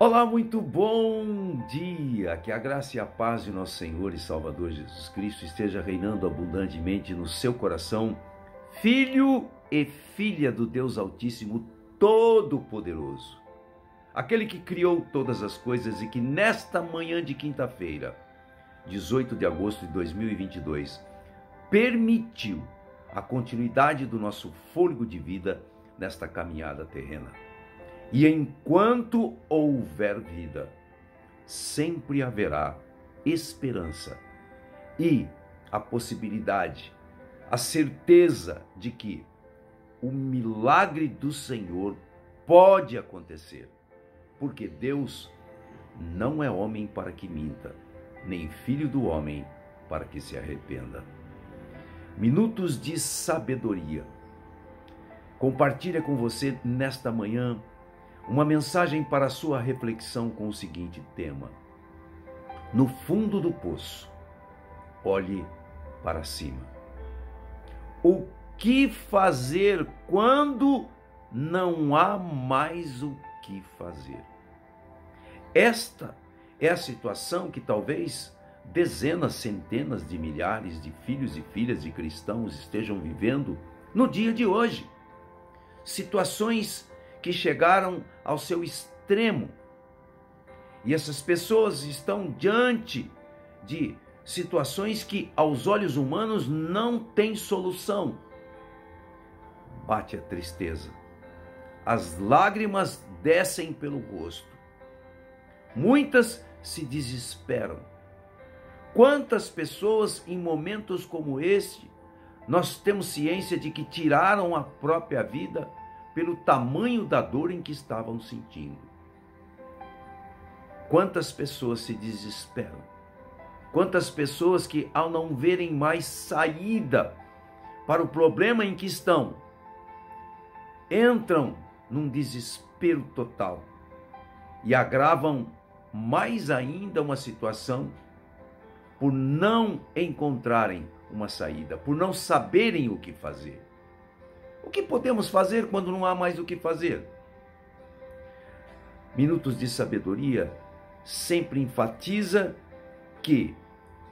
Olá, muito bom dia! Que a graça e a paz de nosso Senhor e Salvador Jesus Cristo esteja reinando abundantemente no seu coração, filho e filha do Deus Altíssimo Todo-Poderoso, aquele que criou todas as coisas e que nesta manhã de quinta-feira, 18 de agosto de 2022, permitiu a continuidade do nosso fôlego de vida nesta caminhada terrena. E enquanto houver vida, sempre haverá esperança e a possibilidade, a certeza de que o milagre do Senhor pode acontecer, porque Deus não é homem para que minta, nem filho do homem para que se arrependa. Minutos de sabedoria. Compartilha com você nesta manhã uma mensagem para a sua reflexão com o seguinte tema: no fundo do poço, olhe para cima. O que fazer quando não há mais o que fazer? Esta é a situação que talvez dezenas, centenas de milhares de filhos e filhas de cristãos estejam vivendo no dia de hoje. Situações que chegaram ao seu extremo. E essas pessoas estão diante de situações que aos olhos humanos não têm solução. Bate a tristeza. As lágrimas descem pelo rosto. Muitas se desesperam. Quantas pessoas em momentos como este, nós temos ciência de que tiraram a própria vida pelo tamanho da dor em que estavam sentindo. Quantas pessoas se desesperam. Quantas pessoas que, ao não verem mais saída para o problema em que estão, entram num desespero total e agravam mais ainda uma situação por não encontrarem uma saída, por não saberem o que fazer. O que podemos fazer quando não há mais o que fazer? Minutos de Sabedoria sempre enfatiza que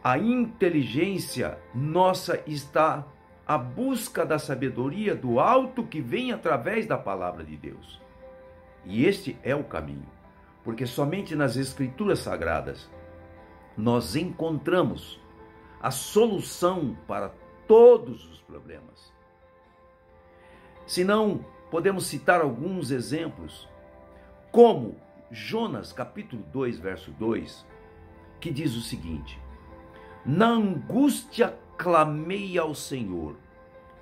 a inteligência nossa está à busca da sabedoria do alto que vem através da palavra de Deus. E este é o caminho, porque somente nas Escrituras Sagradas nós encontramos a solução para todos os problemas. Se não, podemos citar alguns exemplos, como Jonas, capítulo 2, verso 2, que diz o seguinte: na angústia clamei ao Senhor,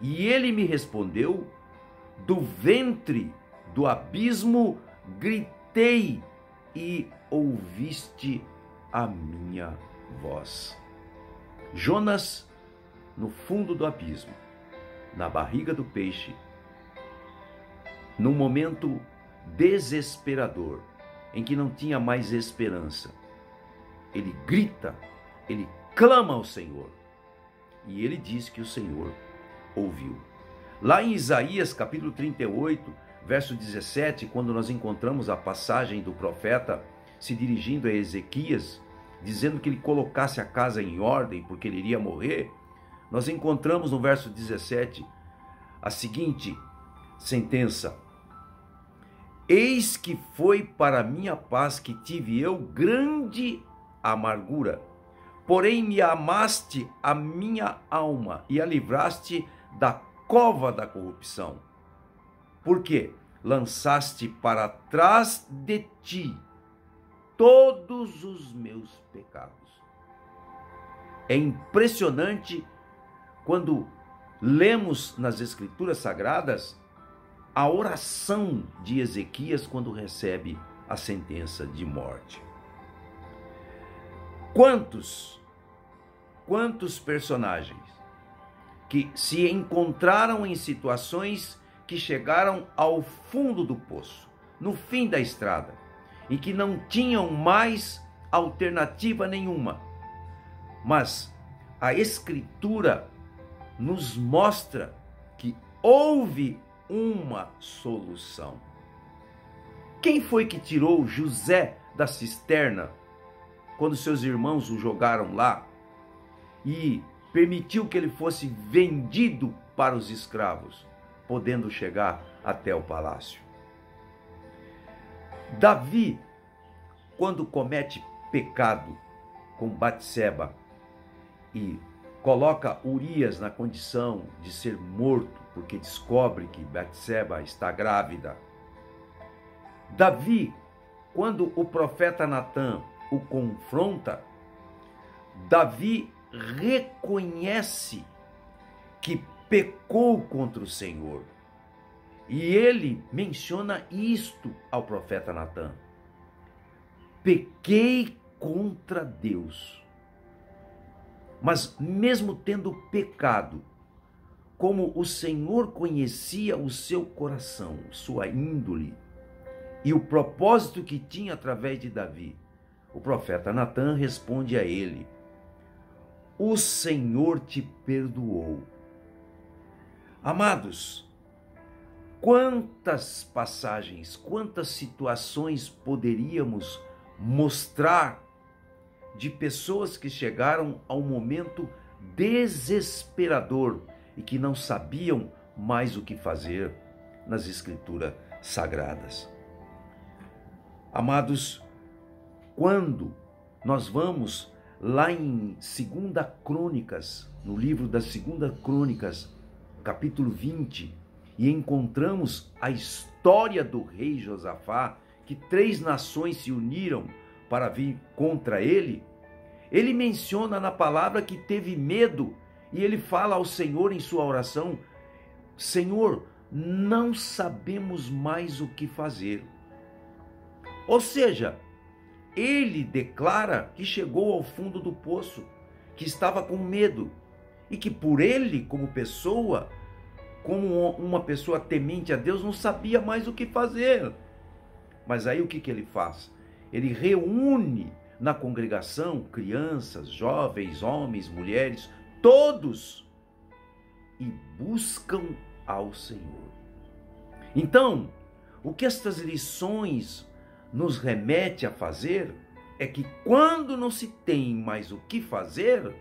e ele me respondeu, do ventre do abismo gritei, e ouviste a minha voz. Jonas, no fundo do abismo, na barriga do peixe, num momento desesperador, em que não tinha mais esperança, ele grita, ele clama ao Senhor, e ele diz que o Senhor ouviu. Lá em Isaías capítulo 38, verso 17, quando nós encontramos a passagem do profeta se dirigindo a Ezequias, dizendo que ele colocasse a casa em ordem, porque ele iria morrer, nós encontramos no verso 17 a seguinte sentença: eis que foi para minha paz que tive eu grande amargura, porém me amaste a minha alma e a livraste da cova da corrupção, porque lançaste para trás de ti todos os meus pecados. É impressionante quando lemos nas Escrituras Sagradas a oração de Ezequias quando recebe a sentença de morte. Quantos personagens que se encontraram em situações que chegaram ao fundo do poço, no fim da estrada, em que não tinham mais alternativa nenhuma. Mas a Escritura nos mostra que houve uma solução. Quem foi que tirou José da cisterna, quando seus irmãos o jogaram lá, e permitiu que ele fosse vendido para os escravos, podendo chegar até o palácio. Davi, quando comete pecado com Batseba e coloca Urias na condição de ser morto, porque descobre que Batseba está grávida. Davi, quando o profeta Natã o confronta, Davi reconhece que pecou contra o Senhor. E ele menciona isto ao profeta Natã: pequei contra Deus. Mas mesmo tendo pecado, como o Senhor conhecia o seu coração, sua índole, e o propósito que tinha através de Davi, o profeta Natã responde a ele: o Senhor te perdoou. Amados, quantas passagens, quantas situações poderíamos mostrar de pessoas que chegaram a um momento desesperador e que não sabiam mais o que fazer nas Escrituras Sagradas. Amados, quando nós vamos lá em 2 Crônicas, no livro das 2 Crônicas, capítulo 20, e encontramos a história do rei Josafá, que 3 nações se uniram para vir contra ele, ele menciona na palavra que teve medo, e ele fala ao Senhor em sua oração: Senhor, não sabemos mais o que fazer. Ou seja, ele declara que chegou ao fundo do poço, que estava com medo, e que por ele, como pessoa, como uma pessoa temente a Deus, não sabia mais o que fazer. Mas aí o que ele faz? Ele reúne na congregação crianças, jovens, homens, mulheres, todos, e buscam ao Senhor. Então, o que estas lições nos remete a fazer é que quando não se tem mais o que fazer,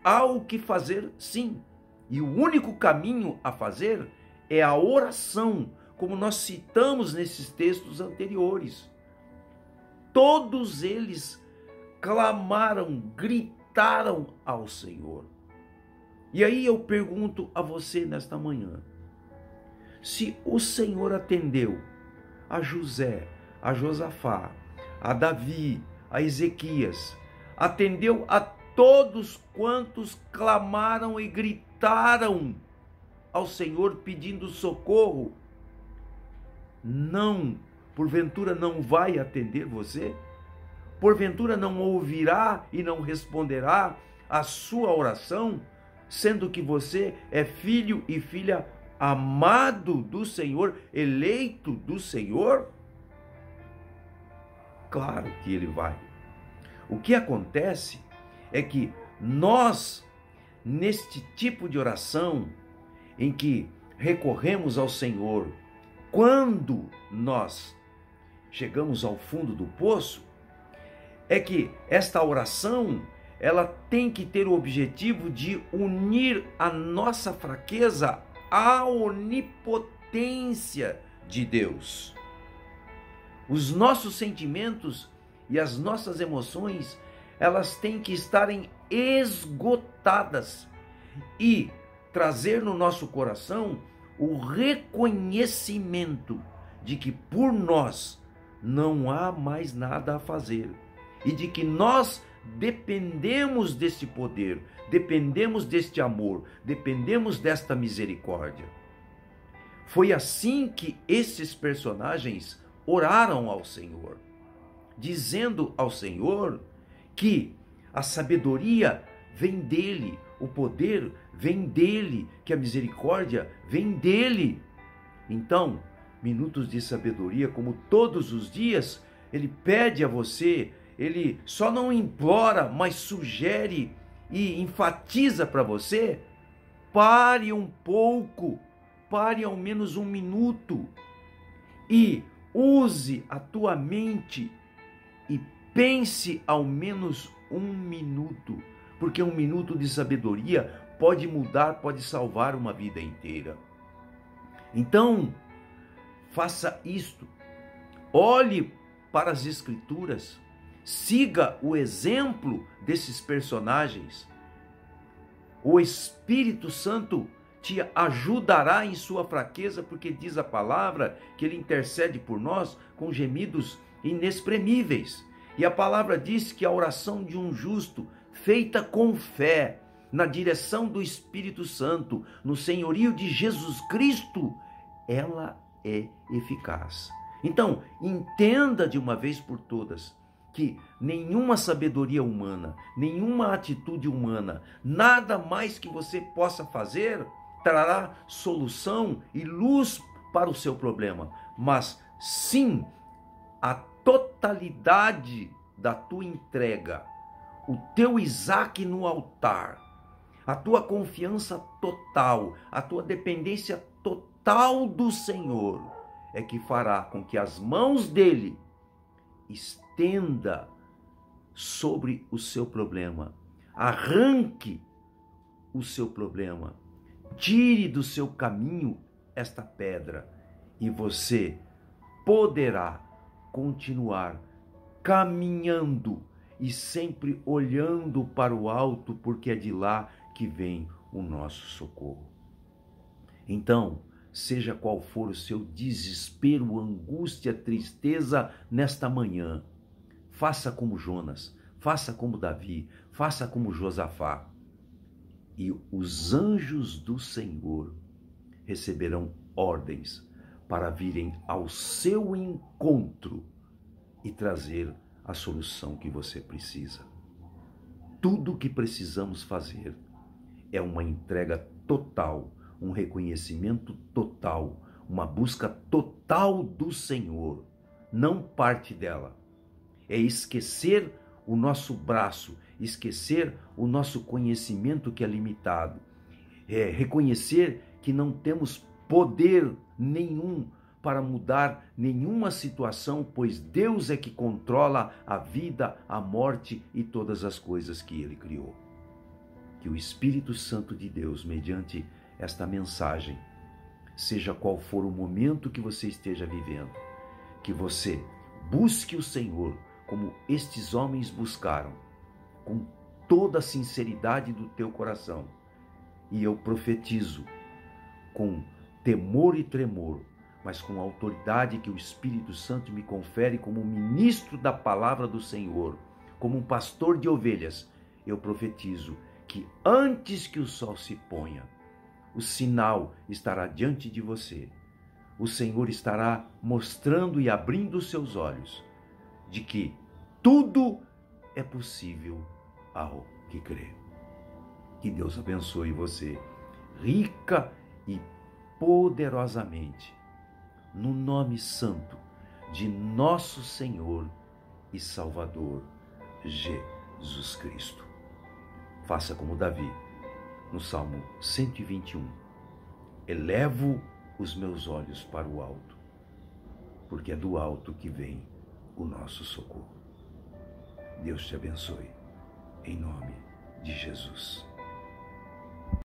há o que fazer sim. E o único caminho a fazer é a oração, como nós citamos nesses textos anteriores. Todos eles clamaram, gritaram ao Senhor. E aí eu pergunto a você nesta manhã: se o Senhor atendeu a José, a Josafá, a Davi, a Ezequias, atendeu a todos quantos clamaram e gritaram ao Senhor pedindo socorro, porventura não vai atender você? Porventura não ouvirá e não responderá a sua oração, sendo que você é filho e filha amado do Senhor, eleito do Senhor? Claro que ele vai. O que acontece é que nós, neste tipo de oração, em que recorremos ao Senhor, quando nós chegamos ao fundo do poço, é que esta oração, ela tem que ter o objetivo de unir a nossa fraqueza à onipotência de Deus. Os nossos sentimentos e as nossas emoções, elas têm que estarem esgotadas e trazer no nosso coração o reconhecimento de que por nós não há mais nada a fazer e de que nós dependemos desse poder, dependemos deste amor, dependemos desta misericórdia. Foi assim que esses personagens oraram ao Senhor, dizendo ao Senhor que a sabedoria vem dele, o poder vem dele, que a misericórdia vem dele. Então, minutos de sabedoria, como todos os dias, ele pede a você, ele só não implora, mas sugere e enfatiza para você: pare um pouco, pare ao menos um minuto e use a tua mente e pense ao menos 1 minuto, porque 1 minuto de sabedoria pode mudar, pode salvar uma vida inteira. Então, faça isto. Olhe para as Escrituras, siga o exemplo desses personagens. O Espírito Santo te ajudará em sua fraqueza, porque diz a palavra que ele intercede por nós com gemidos inexprimíveis. E a palavra diz que a oração de um justo, feita com fé, na direção do Espírito Santo, no senhorio de Jesus Cristo, ela é eficaz. Então, entenda de uma vez por todas que nenhuma sabedoria humana, nenhuma atitude humana, nada mais que você possa fazer trará solução e luz para o seu problema, mas sim a totalidade da tua entrega, o teu Isaque no altar, a tua confiança total, a tua dependência total do Senhor, é que fará com que as mãos dele estenda sobre o seu problema, arranque o seu problema, tire do seu caminho esta pedra e você poderá continuar caminhando e sempre olhando para o alto, porque é de lá que vem o nosso socorro. Então, seja qual for o seu desespero, angústia, tristeza nesta manhã, faça como Jonas, faça como Davi, faça como Josafá. E os anjos do Senhor receberão ordens para virem ao seu encontro e trazer a solução que você precisa. Tudo o que precisamos fazer é uma entrega total, um reconhecimento total, uma busca total do Senhor, não parte dela. É esquecer o nosso braço, esquecer o nosso conhecimento que é limitado, é reconhecer que não temos poder nenhum para mudar nenhuma situação, pois Deus é que controla a vida, a morte e todas as coisas que Ele criou. Que o Espírito Santo de Deus, mediante esta mensagem, seja qual for o momento que você esteja vivendo, que você busque o Senhor como estes homens buscaram, com toda a sinceridade do teu coração. E eu profetizo com temor e tremor, mas com a autoridade que o Espírito Santo me confere como ministro da palavra do Senhor, como um pastor de ovelhas, eu profetizo que antes que o sol se ponha, o sinal estará diante de você. O Senhor estará mostrando e abrindo os seus olhos de que tudo é possível ao que crê. Que Deus abençoe você rica e poderosamente, no nome santo de nosso Senhor e Salvador Jesus Cristo. Faça como Davi, no Salmo 121. Elevo os meus olhos para o alto, porque é do alto que vem o nosso socorro. Deus te abençoe, em nome de Jesus.